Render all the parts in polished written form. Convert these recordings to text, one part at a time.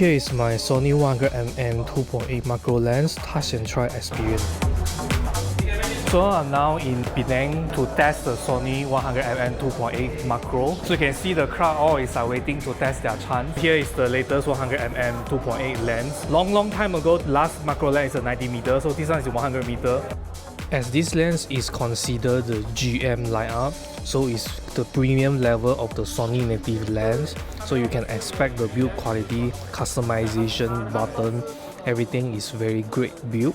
Here is my Sony 100mm F2.8 macro lens touch and try experience. So I'm now in Penang to test the Sony 100mm F2.8 macro. So you can see the crowd all is waiting to test their chance. Here is the latest 100mm F2.8 lens. Long time ago, last macro lens is a 90mm, so this one is 100mm. As this lens is considered the GM lineup, so it's the premium level of the Sony native lens. So you can expect the build quality, customization button, everything is very great build.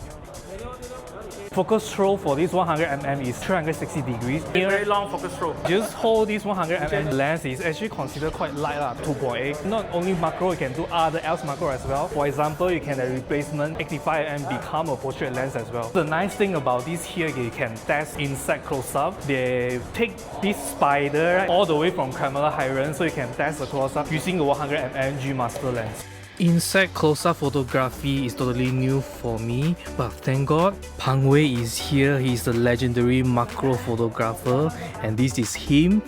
Focus throw for this 100mm is 360 degrees. Very long focus throw. Just hold this 100mm lens is actually considered quite light, 2.8. Not only macro, you can do other else macro as well. For example, you can replacement 85mm become a portrait lens as well. The nice thing about this here, you can test inside close-up. They take this spider all the way from camera high range, so you can test the close-up using the 100mm G Master lens. Inside close-up photography is totally new for me, but thank God, Pang Wei is here. He's the legendary macro photographer, and this is him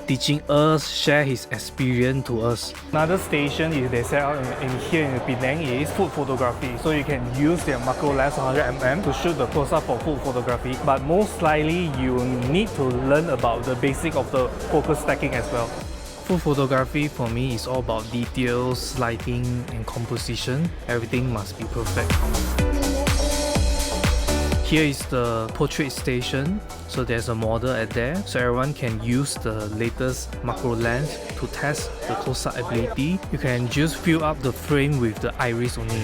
teaching us, share his experience to us. Another station is they set out in here in Penang is food photography. So you can use their macro lens 100mm to shoot the close-up for food photography. But most likely you need to learn about the basic of the focus stacking as well. Food photography for me is all about details, lighting and composition. Everything must be perfect. Here is the portrait station. So there's a model at there, so everyone can use the latest macro lens to test the close-up ability. You can just fill up the frame with the iris only.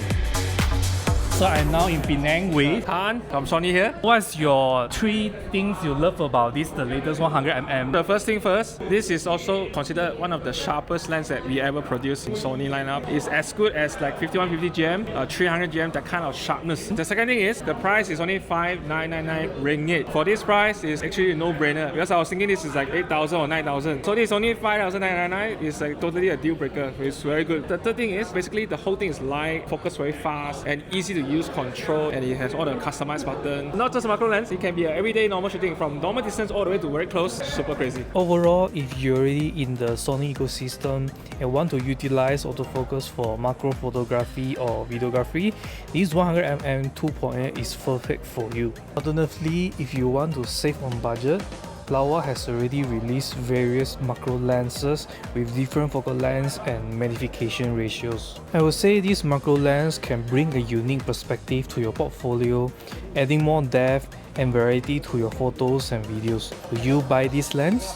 So I'm now in Penang with Han from Sony here. What's your 3 things you love about this, the latest 100mm? The first thing first, this is also considered one of the sharpest lenses that we ever produced in Sony lineup. It's as good as like 5150 GM, 300 GM, that kind of sharpness. The second thing is, the price is only 5,999 ringgit. For this price, it's actually a no-brainer because I was thinking this is like 8,000 or 9,000. So this is only 5,999. It's like totally a deal breaker. It's very good. The third thing is, basically the whole thing is light, focus very fast, and easy to use control, and it has all the customized buttons. Not just a macro lens, it can be an everyday normal shooting from normal distance all the way to very close. Super crazy. Overall, if you're already in the Sony ecosystem and want to utilize autofocus for macro photography or videography, this 100mm F2.8 is perfect for you. Alternatively, if you want to save on budget, Laowa has already released various macro lenses with different focal lengths and magnification ratios. I would say this macro lens can bring a unique perspective to your portfolio, adding more depth and variety to your photos and videos. Will you buy this lens?